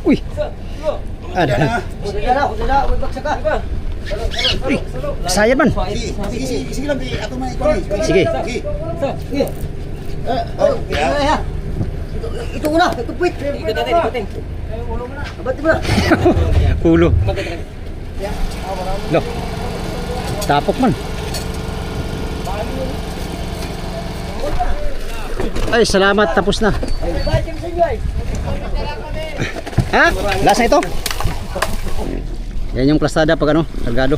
Uy. Ada. Uy, sayad man. Sige lang, ato man ikaw. Sige. Ito una, ito puwit. Ikot natin, ikotin. Ulo mo na. Abati mo na. Ulo. Loh. Tapok man. Ay, salamat, tapos na. Ha? Lasa ito? Yan yung plastada pag ano, kargado.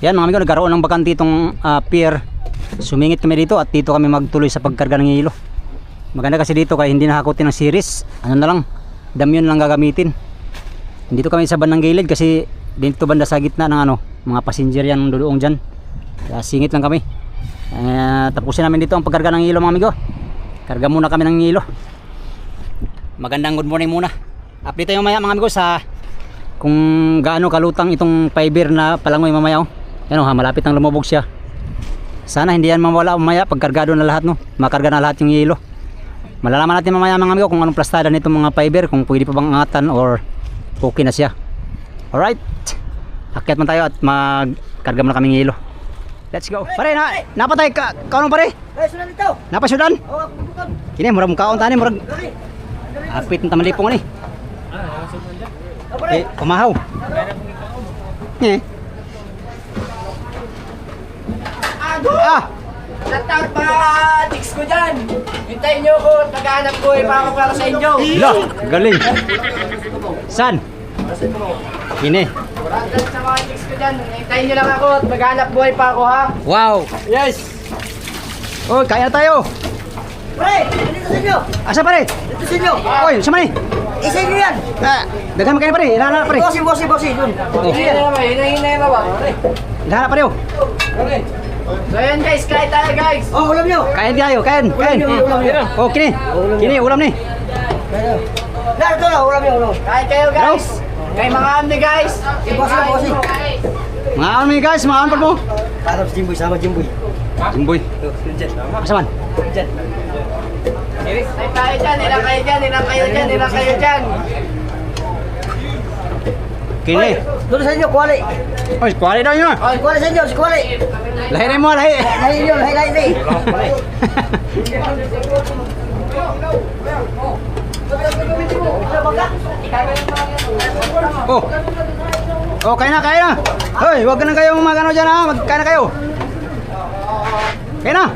Yan mga amigo, nagkaroon ng bakante itong pier. Sumingit kami dito at dito kami magtuloy sa pagkarga ng hilo. Maganda kasi dito kaya hindi nakakutin ng series. Ano na lang, damyon lang gagamitin. Dito kami sa bandang gilid kasi dito banda sa gitna ng ano, mga passenger yan doon dyan. Kaya singit lang kami. Tapusin namin dito ang pagkarga ng hilo mga amigo. Karga muna kami ng hilo. Magandang good morning muna. Update tayo mamaya mga amigo sa kung gaano kalutang itong fiber na palangoy mamaya. Yan o, malapit nang lumubog siya. Sana hindi yan mawala mamaya pagkargado na lahat, no? Makarga na lahat yung hilo. Malalaman natin mamaya mga amigo kung anong plastada nitong mga fiber, kung pwede pa bang angatan or okay na siya. Alright, akyat man tayo at magkarga muna kaming hilo. Let's go. Pare, napatay ka, kaano pare? Sudan ito. Napasudan? Oo, bukan. Kini, murag mukhaon tani, murag apit ng tamalipong ni. Kumahaw. Shoutout mga chicks ko dyan. Hintayin nyo ako at naghahanap ko pa ako para sa inyo. Lah, galing. San? Kini. Shoutout sa mga chicks ko dyan. Hintayin nyo lang ako at naghahanap buhay pa ako ha. Wow. Yes. Oh, kaya na tayo. Pare, dito sa inyo. Asa pare? Dito sa inyo. Oy, sama ni. Isa inyo yan. Daghan mo kayo pare. Ilala pare. Bossy, dun. Hinahinay na ba? Ilala pare. So yan guys, kain tayo guys. Oh, ulam nyo. Kain tayo, kain. Ulam nyo. Oh, kini. Kini ulam ni. Ito na, ulam nyo. Kain kayo guys. Kay mga amni guys. Bossy. Mga ano ni guys, mga ano mo? Parang si Jimboy, sama Jimboy. Jimboy. Asa man? Kain tayo dyan, ilang kayo dyan, ilang kayo dyan. Kini. Doon sa inyo, kuwali. Oy, kuwari daw nyo. Kuwali sa inyo, si kuwali. Lahi na mo, lahi. Lahi nyo, lahi. Oh. Oh, kain na. Hoy, wag ka na kayo magano diyan ha. Magkain na kayo. Kain na.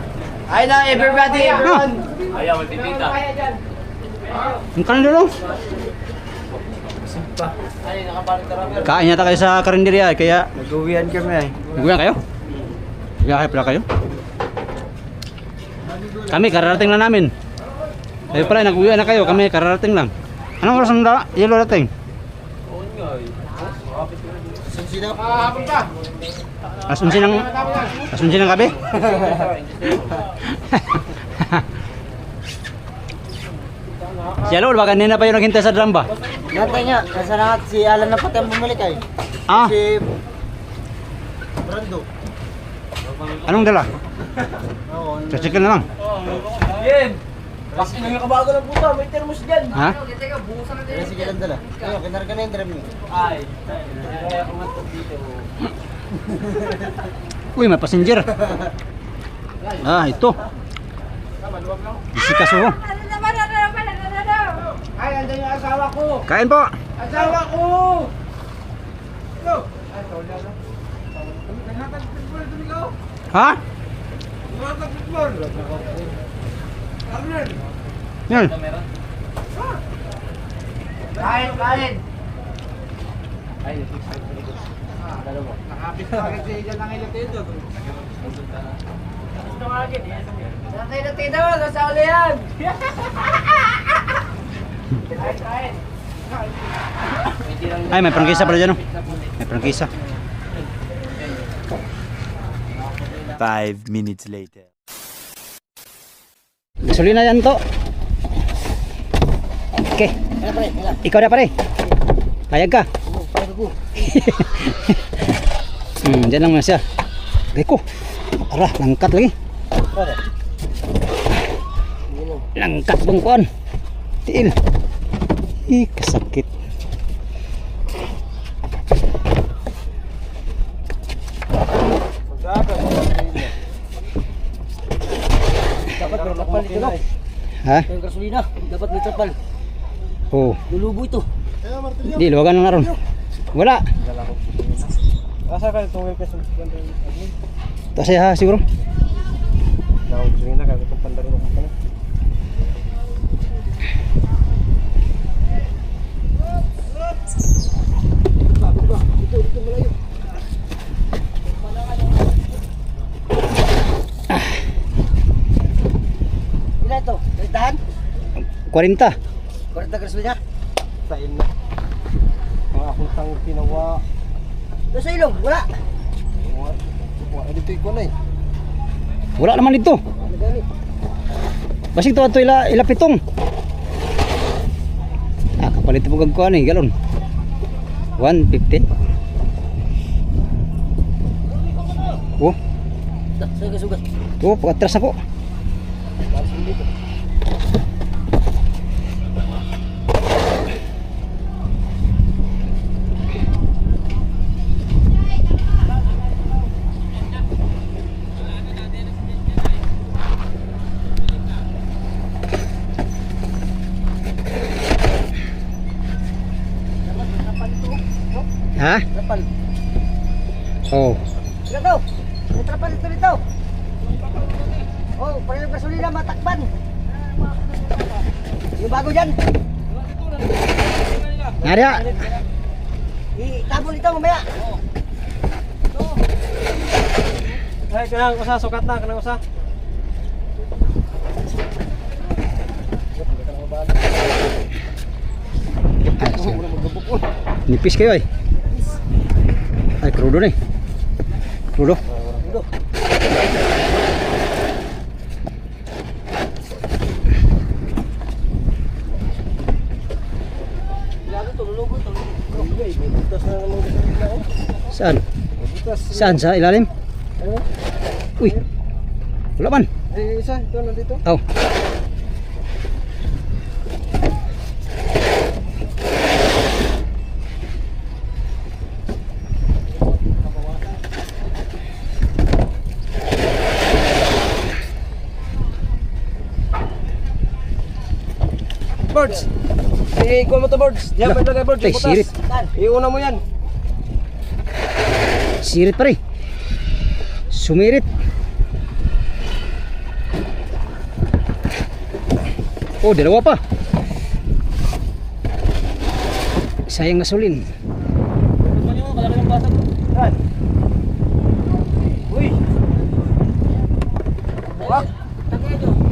Ay na everybody, everyone. Ayaw, magtitita. Ang kanin dulu. Kain yata kayo sa karinderya kaya Nag-uwian kami. nagkuyan kayo? Nagkuyan pala kayo? Kami kararating lang namin. Kayo pala nag-uwian na kayo, kami kararating lang. Anong oras ang yelo dating? Alas 11 ng gabi? Si Alol, baka kanina pa yung naghintay sa drum ba? Natay nga, nasa lahat si Alan na pati ang bumalik ay. Ah, Si Brando. anong dala? Chicken na lang. Yen. Kasi nang kabago ng puta, may termos dyan. Ha? Kaya sige lang dala. Ayun, kinarga na yung drum niyo. Ay, kaya ako matog dito. Uy, may passenger. Ito. Isikaso ho. Ay, andyan yung asawa ko. Kain po. Asawa ko! Ha? Yan. Kain. Nakapit pa rin siya dyan ng ilatido. Natay daw, nasa uli yan. Kain. Ay, may prangkisa pala dyan, oh. May prangkisa. 5 minutes later. Gasolina yan to. Okay. Ikaw na pare. Payag ka. Dyan lang muna siya. Beko. Ara, langkat lagi. Langkat bang kuan. Tiil. Kasakit. Dapat may trapal dito no? Ha? Yung gasolina, dapat may trapal. Oh. Lulubo ito. Di luwagan na naron. Wala. Asa ka itong welcome sa Kasi ha siguro. Daog gasolina kaya itong pandarin ako kana. Dito malayo. Ilan ito? Dahan? 40. 40 gasolina? Tain na. Mga akong tang pinawa. Ito sa ilong, wala. Wala dito ikaw na eh. Wala naman dito. Ano gani? Basig to ato ila pitong. Kapalit mo kag kuan galon. 150. Oh, Sa sugat. oh, pagkatras ako. Ha? Trapal. Oh. Ilan daw? May trapal ito dito. Oh, para yung gasolina matakban. Yung bago dyan. Ngariya. Itabol ito mamaya. Ay, kanang usa sukat na, kanang usa. Ay, sige. Nipis kayo ay. Ay, krudo na eh. Krudo. Udo. Ilago to, lulugo to. May butas na naman gasolina oh. Saan? Butas. Saan? Sa ilalim? Ano? Uy. Wala man. Eh, isa, ito nandito. Oh. Birds! Ikuha mo to birds. Diyan pa ilagay birds. Ay, yung butas. sirit. Iuna mo yan. Sirit pare. Sumirit. Oh, dalawa pa. Sayang gasolin. Yan. Uy! Wak!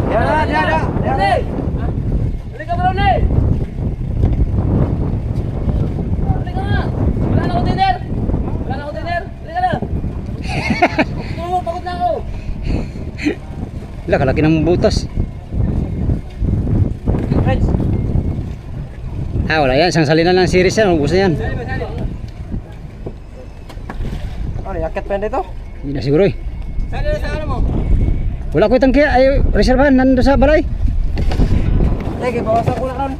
Yan na, yan na! Yan na! Halika bro, Ney! Halika nga! Wala na akong dinner! Wala na akong dinner! Halika na! Oo, pagod na ako! Wala, kalaki ng butas. Friends! Ah, wala yan. Isang salinan ng series yan. Ubus na yan. Ano, yakit pa yan dito? Hindi na siguro eh. Saan na sa ano mo? Wala ko itang kaya. Ay, reservahan. Nando sa balay. Sige, bawasan ko na ron.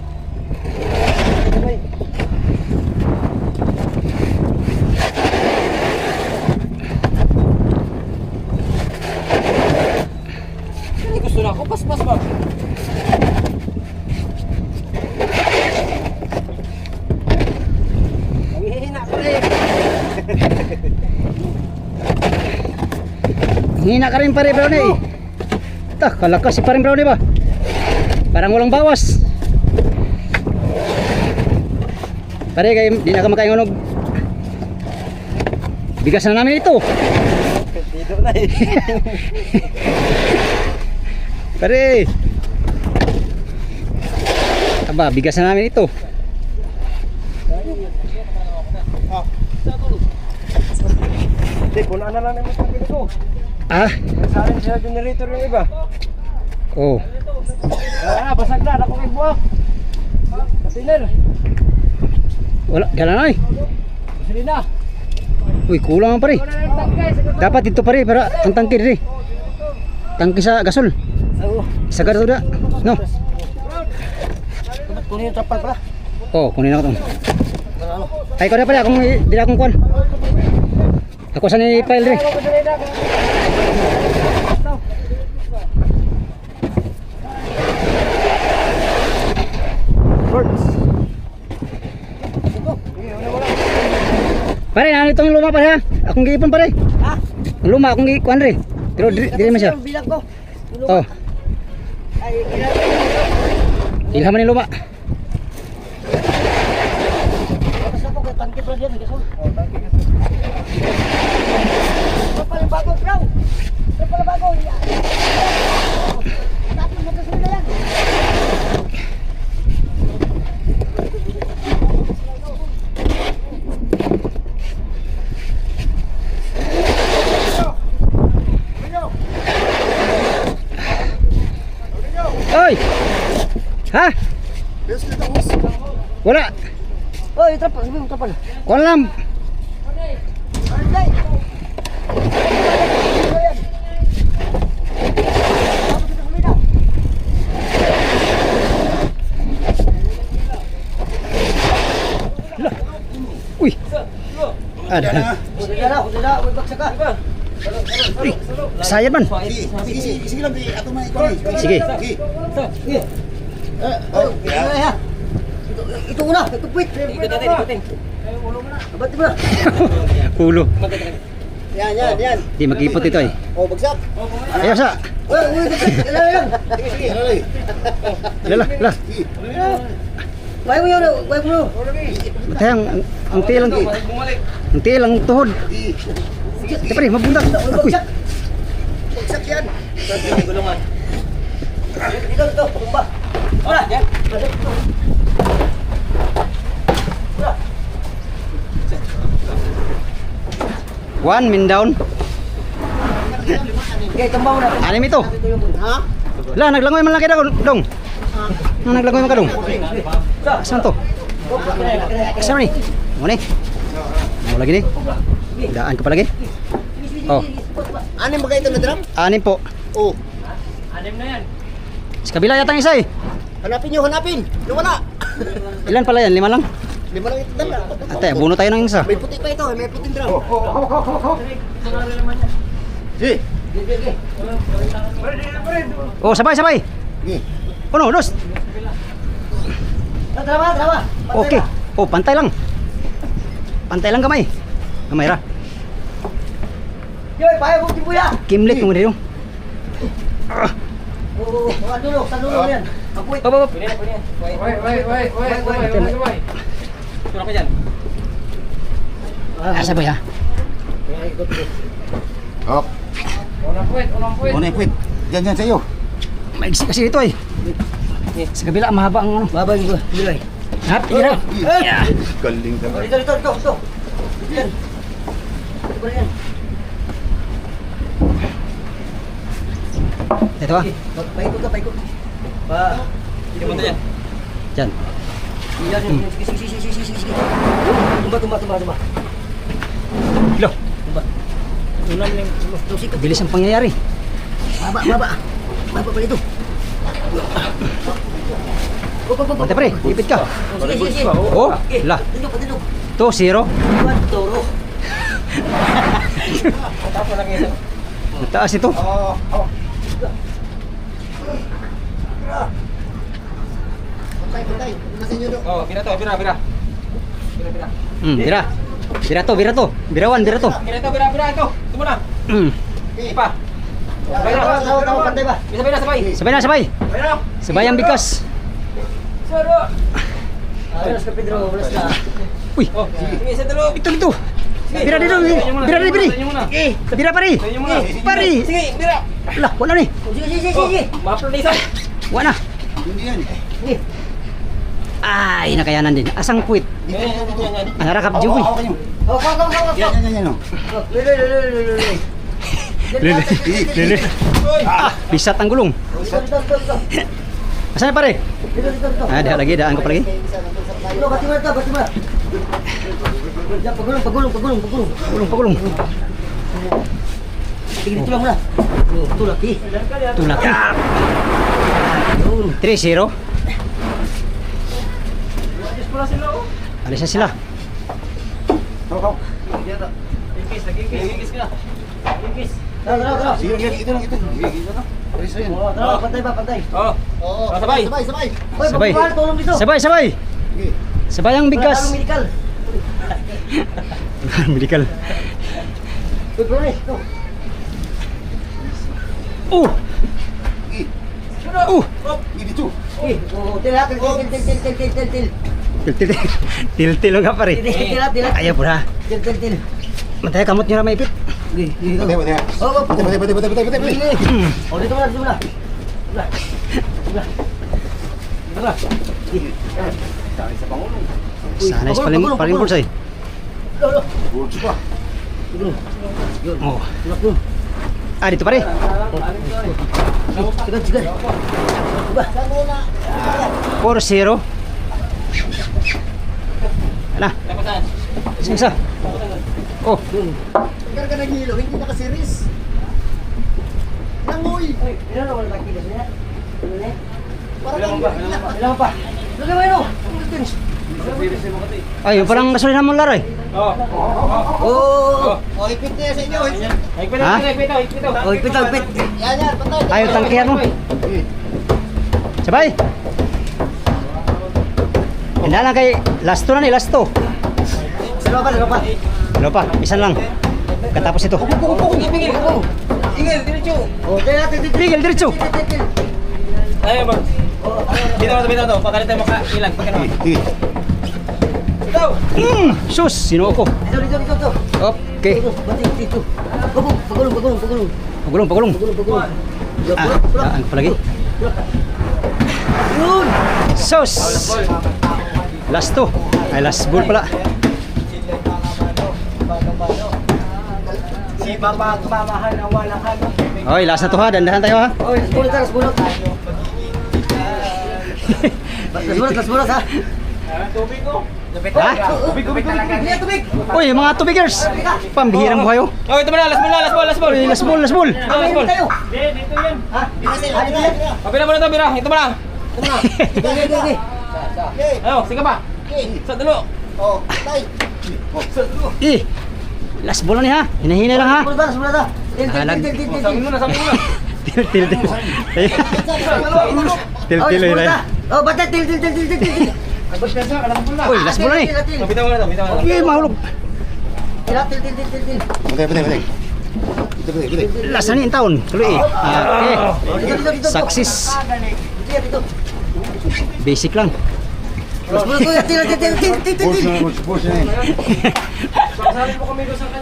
Hindi gusto na ako. Pas-pas ba? Hihina ko rin. Hina ka rin pare Brownie. Tak, kalakas si paring Brownie ba? Parang walang bawas. Pare, kayo, di na ka makaingunog. Bigas na namin ito. Dito na eh. Pare. Aba, bigas na namin ito. Hindi, punaan na lang naman sa pili ko. Ah, Nasalin sila generator yung iba. oh. Basag na. Ako kay buwak. Katiner. Wala, gala na eh. Gasolina. Uy, kulang man pare. Dapat dito pare para ang tangke dire. Tangke sa gasol. Sagad to da. No. Kunin yung trapal pala. Oh, kunin ako tong. Ay, ko na pala akong dila akong kuan. Ako sa ni file dire. Pare, ano itong luma pare ha? Akong giipon pare. Ha? Ang luma akong giikuan re. Pero dire man siya. Yung bilang ko. Oh, Ay, ilha man ni luma. Tapos ako, tangkip lang yan. Gasol. Trapal yung bago, bro. Trapal yung bago. Tapos magkasunod na yan. Oy! Ha? Wala. Oh, yung trapal. Sabi mo trapal. Kuan lang. Ay! Uy. Ada. Huwag na, huwag bagsak ka. Sayad man. Sige lang, ato na ikaw. Sige. Sige. Ito una, ito puwit. Ikot natin, ikutin. Abati mo na. Ulo. Yan. Di mag-ipot ito eh. Oh, bagsak. Ayaw sa. Uy, bagsak. Lang. Lala. Why mo yun? Why mo yun? Matay ang tiil ang ang tiil ang tuhod. Di pare, mabundak. Uy. Bagsak yan. Gulungan. Ito, pumba. Wala, yan. One min down. Okay, tambaw na. Anim ito. Ha? La, naglangoy man lang kita dong. Naglangoy man ka dong. Saan to? Saan ni? Mo ni. Mo lagi ni. Daan ka pa lagi. Oh, Anim ba kayo ito na drum? anim po. Oh. Anim na yan. Sa kabila yata ang isa eh. Hanapin nyo, hanapin. Yung wala. Ilan pala yan? 5 lang? Lima lang ito drum. Ate, buno tayo ng isa. May puti pa ito, may puting drum. Si. Oh, sabay. Uno, dos. Drama. Okay. Oh, pantay lang. Pantay lang kamay. Kamay ra. Yoy, pahay mo tibuya. Kimlit mo dito. Oo, sa dulo yan. Magpuit. Op. Pwede yan. Sabay. Tura ka dyan. Sabay ha. Oh, Unang puwet. muna quit. Diyan sa iyo. Maigsi kasi dito eh. Sa kabila, mahaba ang ano. Babay ko, Biloy. Hap, ira. Galing ka. Ito. Yan. Ito ba yan? Ito ha. Paikot ka. Hindi mo yan. Diyan. Yan. Sige. Tumba. Lo. Unang lang. Sikap. Bilis ang pangyayari. Baba pa dito. Ate pre, ipit ka. Sige. Oh, la. Patindog. 2-0. Toro. Mataas ito. Patay. Nasa inyo do. Oh, bira. Bira to. Birawan. Bira. Ito. Ito muna. Ipa. Tawa, pantay ba? Sabay na. Sabay. Sabay ang bigas. Saro. Ayos ka Pedro, wala na. Uy, Oh, sige, sa dalo. ito. Bira dito. Bira pare. Pare. Sige, bira. Lah, wala ni. Sige. Maprodisa. Wala. Hindi yan. Ay, nakayanan din. Asang puwit. Narakap jugoy. Oh, kau. Yan. Lele. Ah, bisat ang gulong. Dito. Asan pare? Dito. Ada lagi, daan ko pa lagi. Bati mo. Pagulong. Pagulong. Tingin ito lang muna. Ito laki. Tulak. 3-0. Alis na sila. Tara. Sige, ito lang, ito. Ito lang. Alis na yun. Tara, pantay ba, pantay. Oo. Oo, Sabay. sabay. Hoy, Sabay. pagpapahal, tulong dito. Sabay. Sige. Sabay ang Wala bigkas. tayong medical. Medical. Uy, Flores, ito. Sige, dito. Til ha, til. Til nga pare. Til ha. Ayaw po na. Til. Mataya kamot nyo na maipit. Patay. Oh, Patay. oh, dito muna. Sana is paling bulsay. Burjo pa. Oh. Tulak. Dito pare. Sigat. 4-0. Ala. Isa. Oh. Karga ng hilo, hindi nakasiris. Langoy. Ilan na wala nakikita siya? Parang Ilan pa? Lagay mo yun. Ay, yung parang gasolina mo laray. Oh, ipit na sa inyo. Ha? oh, ipit. Yan, patay. Ayaw tangkihan mo. Sabay. Hindi lang kay lasto na ni lasto. Dalawa pa. Ano pa? Isan lang. Katapos ito. Ingil, diretso. Oh, til. Tigil diretso. Ayaw ba? Bitaw to. Pagkalit tayo makailag. Pagkano? Sige. Sus, sinuo ko. Dito. Okay. Dito. Pagulong. Pagulong. Ang palagi. Yun. Sus. Last to. Ay, last ball pala. Si Papa mamahal ang walang halo. Oy, last na to ha. Dandahan tayo ha. Oh, las bulot. Las bulot ha. Tubig ko. Ha? Tubig talaga. Tubig. Uy, mga tubigers. Pambihirang buhay oh. Oh, ito na. Last ball. Uy, last ball. Amin tayo. Dito yan. Ha? Dito yan. Pabila mo na to, Bira. Ito mo na. Okay. Ayo, sige pa. Sa dalo. Oh, patay. Last ball na ni ha. Hinahina lang ha. Bulot ha. Til. Sabi mo na. Til. Oh, Til. bulot ha. Oh, bata til. Uy, last ball na ni. Bitaw mo na to. Uy, mahulog. Til. Patay. Last na ni ang taon. Tuloy eh. Okay. Dito. Success. Dito. Basic lang. Las bulot ko. Til. Burjo na yun.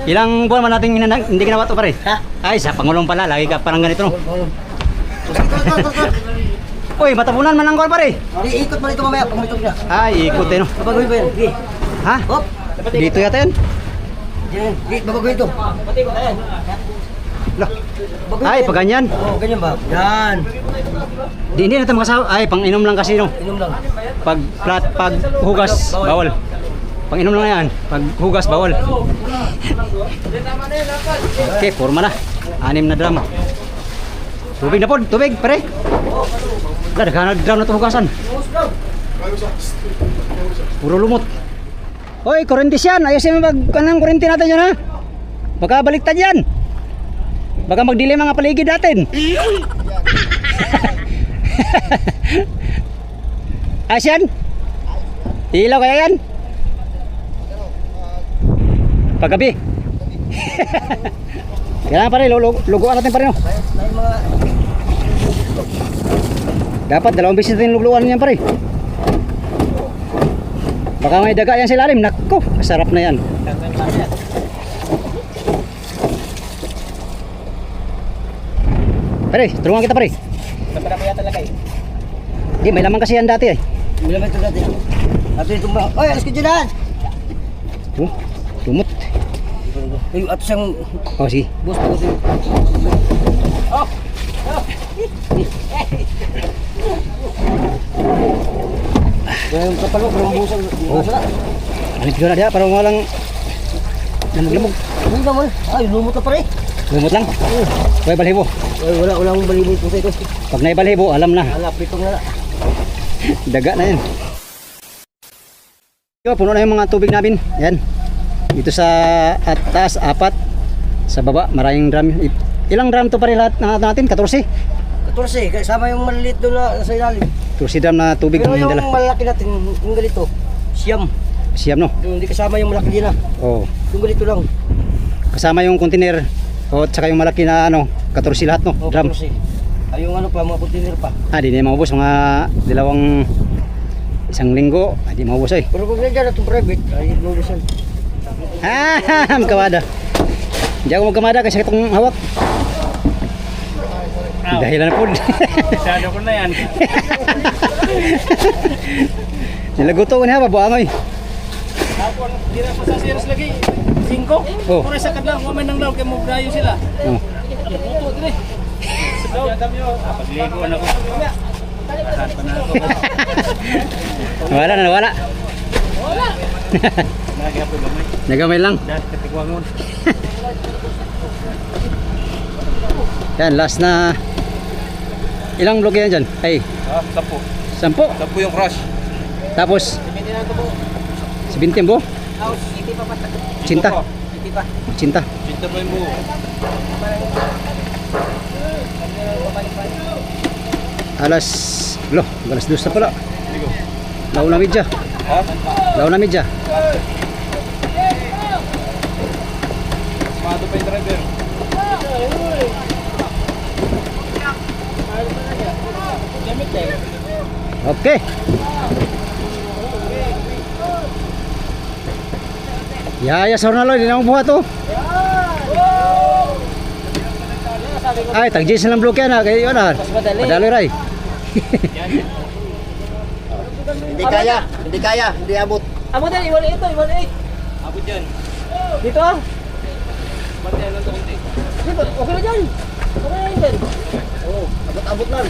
Ilang buwan man natin hindi ginawa to pare? Ha? Ay, sa Pangulong pala. Lagi ka parang ganito no. Uy, matapunan man ang goal pare. Ikot mo dito mamaya pag may tubig na. Ay, ikot eh no. Babaguhin ba yan? Sige. Ha? Hop. Dito yata yan. Yan. Babaguhin ito. Lah. Ay, pag ganyan. Oh, ganyan ba? Yan. Hindi natin makasawa. Ay, pang inom lang kasi no. Inom lang. Pag hugas, bawal. Pang inom lang yan. Pag hugas, bawal. Okay, forma na. 6 na drum. Tubig na po, tubig, pare. Naghanag-drum na ito hugasan. Puro lumot. Hoy, kurintis yan. Ayusin mo anong kurinti natin yan ha. Baka baliktad yan. Baka magdilim mga paligid natin. Ayos yan? Ilaw kaya yan? Paggabi. Kailangan pa rin, luguan natin pa rin. Dapat 2 beses natin luguan yan pa rin. Baka may daga yan sa ilalim. Nakko, masarap na yan. Pare, tulungan kita pare. Hindi, may laman kasi yan dati eh. May laman ito dati. Ato yung tumba. Oy, alas ka dyan! Oh, lumot. Ay, ato siyang Oh, sige. boss pa kasi. Yung kapalo, rumbusan. Oh. Ano dito na dia? Parang walang lamog-lamog. Ano naman? Ay, lumot na pare. Lumot lang. Uy, balibo. Ay, wala akong balibol po sa ito. Pag naibalibo, alam na. Ala, pitong na. Daga na yan. Yo, puno na yung mga tubig namin. Yan. Dito sa at taas, 4. Sa baba, maraming drum. Ilang drum to pa rin lahat natin? 14? 14, kasama yung maliliit doon na sa ilalim. 14 drum na tubig Pero ang yung dala. malaki natin, yung ganito, siyam. Siyam, no? Yung hindi kasama yung malaki din na. Oo. Yung ganito lang. Kasama yung container. O, tsaka yung malaki na 14 lahat, no? O, Drum. 14. Ay, yung ano pa, mga container pa. Di na maubos. Mga isang linggo. Di maubos ay. Pero kung nandiyan na itong private, ay inulisan. Magkamada. Hindi ako magkamada kasi itong hawak. Dahilan na po. Masyado ko na yan. Nilaguto ko niya, babuangoy. Ako, di na pa sa series lagi. 5. Oh. Pura sa kadlang, mamay ng daw, kaya mo brayo sila. Oh. Puto, dire. Sa daw. Pagligo na ko. Asan pa na ako. Nawala na, nawala. Naghapo gamay. Nagamay lang. Dahil katigwangon. Yan, last na. Ilang vlog yan dyan? Ay, 10. 10. 10 yung crush. Tapos, 17 po? Cinta. Cinta. Cinta pa yung buo. Alas 2 na pala. Law na medya. Ha? Law na medya. Sumado pa yung driver. Okay. Yaya sa Ronaldo, hindi na mo buhat to. Ay, tag-Jason lang bloke yan ha. Kaya yun ha. Padaloy ray. Hindi kaya, hindi abot. Amo din, iwala ito, iwala ito. Abot yan. Dito ah. Pati yan lang ito kunti. Dito, okay na dyan. Okay na yun din. Oo, abot lang.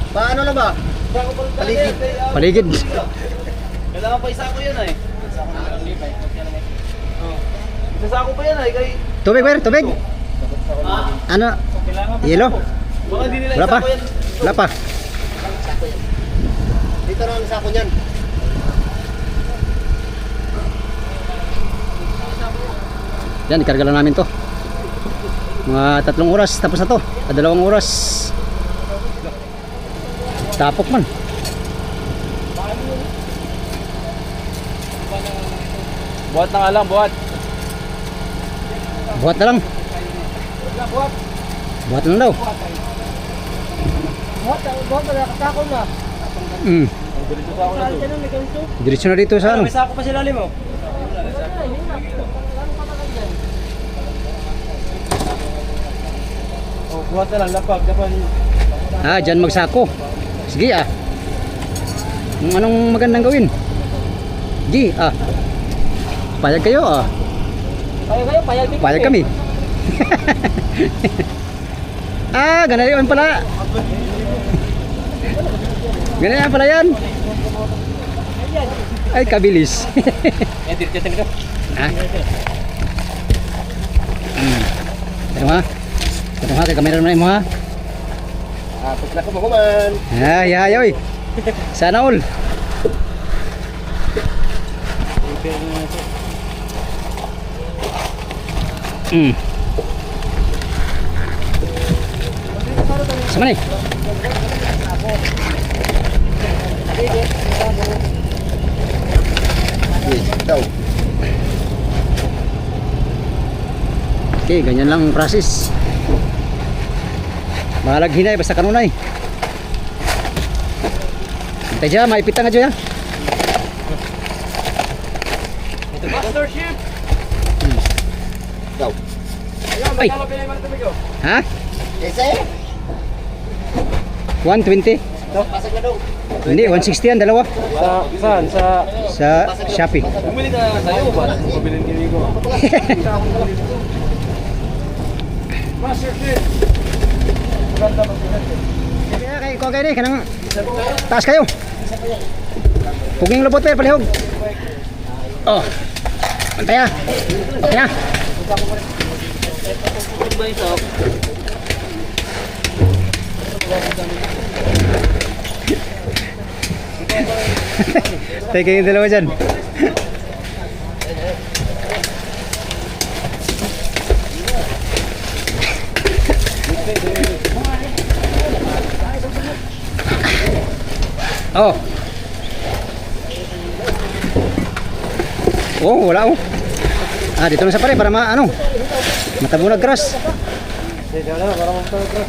Paano na ba? Paligid. Paligid. Kailangan pa isa ko yan eh. Isa ko pa yan eh. Kay... Tubig ba? Tubig? Ano? Yelo? Baka di nila Wala isa pa? ko yan. Wala pa? Dito na ang sako niyan. Yan, ikarga lang namin to. Mga 3 oras tapos na to. 2 oras. Tapok man. Buhat na nga lang, buhat. Buhat na lang. Buhat na lang daw. Buhat na nakasako na. Diretso sa ako na to. Diretso na dito sa ano. May sako pa sila limo. Oh, buhat na lang, lapag. Dapat Dyan magsako. Sige Kung anong magandang gawin. Sige Payag kayo Payag din. Payag kami. Ganun pala. Ganun pala yan. Ay, kabilis. diretso talaga. Pero ha, kay kamera na mo ha. Apos na ko makuman. Oy. Sana all. Sama nih. Daw. Okay, ganyan lang ang process. Mahalag hinay, basta kanunay. Hintay dyan, maipit nga dyan. Master ship. Daw. Ay. Ha? Ese? 120? Pasag na daw. Hindi, 160 yan, dalawa. Saan? Sa Shopee. Bumili ka sa'yo ba? Pabilin kini ko. Master ship. Kaya kayo kayo kanang taas kayo. Puging lubot pa palihog. Oh. Antay Okay na. Ba ito? Tayo kayong dalawa dyan. Oh. Oh, wala oh. Ah, dito na sa pare para matabunag grass. Dito na, para magpapagras.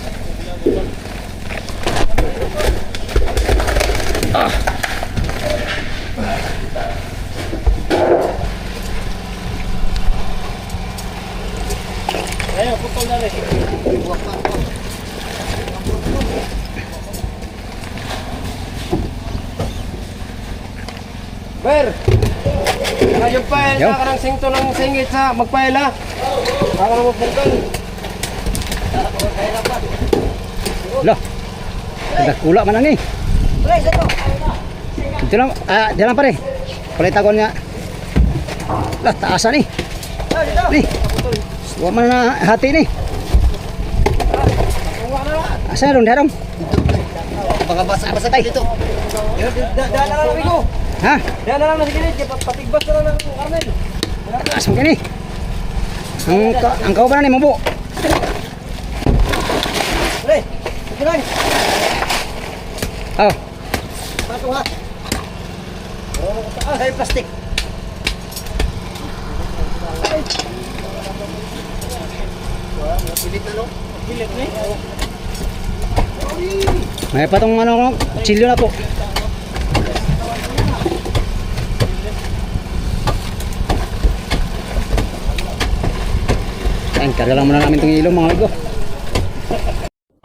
Ayun, putol na rin. Ber! Ayun pa, Yo. naka ng singto ng singit sa magpaila. Ako na magpungkal. Lo. Kula man ani. Pre, dito. Dito lang pare. Palita ko niya. Lah, taasan ni. Oh, dito. Ni. Wa man na hati ni. Asa ron darong? Baka basa-basa tayo dito. Daan na lang amigo. Ha? Daan na lang na sige, patigbas na lang ng Carmel. Taas mo kini. Ang kau ba na ni mo? Pre, dito lang. Oh. Pato ha. Oh, ay plastic. May patong kutsilyo na po. Ayan, karga lang muna namin itong ilong mga amigo.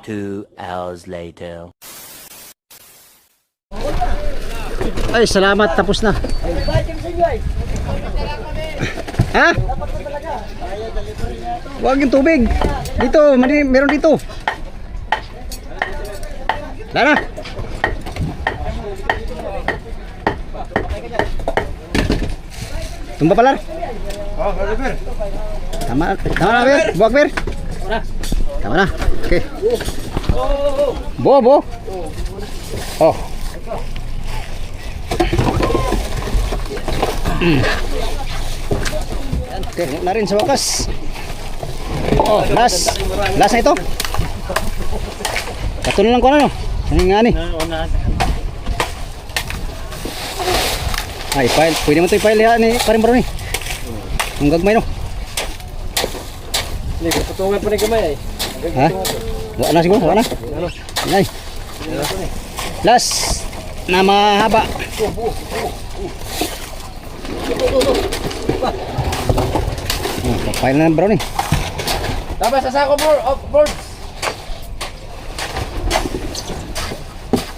2 hours later. Ay, salamat, tapos na. Ha? Huwag yung tubig. Dito, meron dito. Wala na. Tumba pala. Oh, Ber. Tama na, Ber. Buwag, Ber. Tama na. Okay. Bo. Oh. Okay, na rin sa wakas. Oh, last na ito. Katunan lang ko ano. Ano nga ni? Ay, file. Pwede mo ito i-file ya ni Paring Baro ni. Ang gagmay no. Hindi, patungan pa rin kamay ay. Ha? Wala na siguro, wala na. Ay. Last na mahaba. File na ng Baro ni. Tapos sa sako board.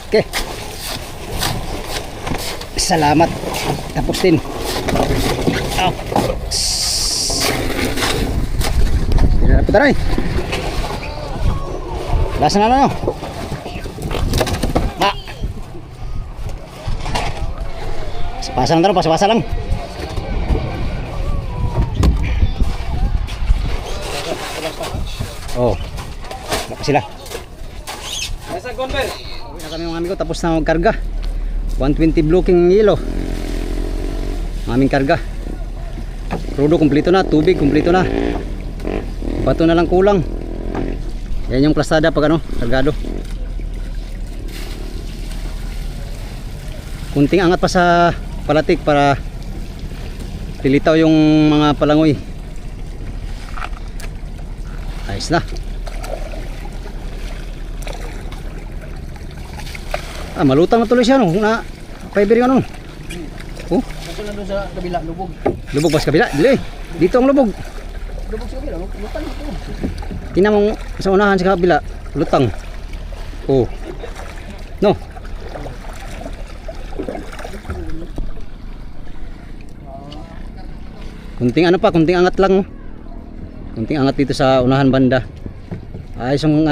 Okay. Salamat. Tapos din. Oh. Putar na eh. Lasa na lang. Ba. Pasa lang tayo, pasa lang. Oh. Baka sila. Nasa conver. Uwi na kami mga amigo, tapos na magkarga. 120 blocking yelo. Aming karga. Crudo kumpleto na, tubig kumpleto na. Bato na lang kulang. Yan yung plastada pag kargado. Kunting angat pa sa palatik para pilitaw yung mga palangoy. Ayos na. Malutang na tuloy siya na fiber yung Oh. Kasi na doon sa kabila, lubog. Lubog pas kabila. Dili. Dito ang lubog. Lubog sa kabila, lutang ito. Tingnan mo sa unahan sa kabila, lutang. Oh. No. Kunting kunting angat lang. Kunting angat dito sa unahan banda. Ayos yung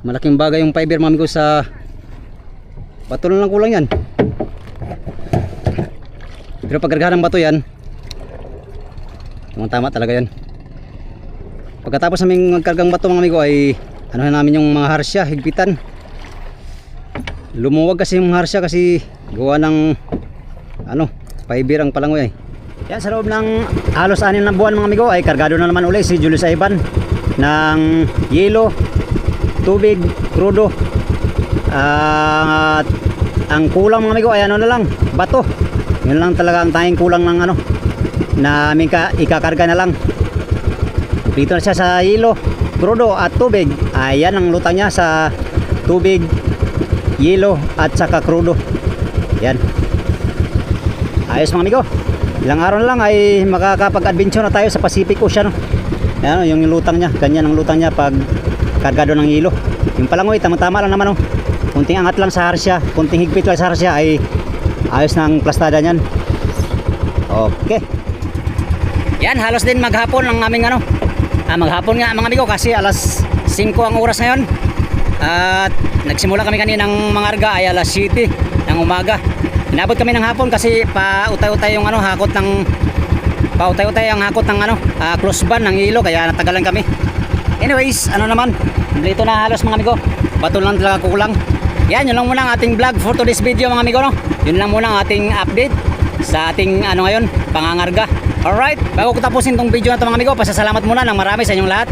malaking bagay yung fiber mami ko sa bato lang kulang yan. Pero pagkargahan ng bato yan, tama talaga yan. Pagkatapos naming magkargang bato mga amigo ay ano namin yung mga harsya, higpitan. Lumuwag kasi yung harsya kasi gawa ng ano, fiber ang palangoy ay. Yan, sa loob ng halos 6 na buwan mga amigo ay kargado na naman uli si Julius Ivan ng yelo, tubig, krudo. At ang kulang mga amigo ay ano na lang, bato. Yun lang talaga ang tanging kulang ng ano na aming ikakarga na lang. Dito na siya sa yelo, krudo at tubig. Ayan ang lutang niya sa tubig, yelo at saka krudo. Yan. Ayos mga amigo. Ilang araw na lang ay makakapag-adventure na tayo sa Pacific Ocean. Yan, yung lutang niya. Ganyan ang lutang niya pag kargado ng hilo. Yung palangoy, tama-tama lang naman. Kunting angat lang sa harsya, kunting higpit lang sa harsya ay ayos na ang plastada niyan. Okay. Yan, halos din maghapon ang aming ano. Maghapon nga mga amigo kasi alas 5 ang oras ngayon. At nagsimula kami kaninang mangarga ay alas 7 ng umaga. Inabot kami ng hapon kasi pautay-utay yung ano hakot ng pautay-utay ang hakot ng ano close band ng hilo kaya natagalan kami. Anyways, ano naman, dito na halos mga amigo. Bato lang talaga kulang. Yan, yun lang muna ang ating vlog for today's video mga amigo, no? Yun lang muna ang ating update sa ating ano ngayon, pangangarga. Alright, bago ko tapusin tong video na to mga amigo, pasasalamat muna ng marami sa inyong lahat.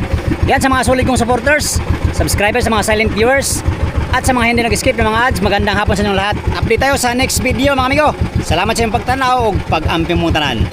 Yan sa mga solid kong supporters, subscribers, sa mga silent viewers, at sa mga hindi nag-skip ng mga ads. Magandang hapon sa inyong lahat. Update tayo sa next video mga amigo. Salamat sa inyong pagtanaw o pag-ampi mo tanan.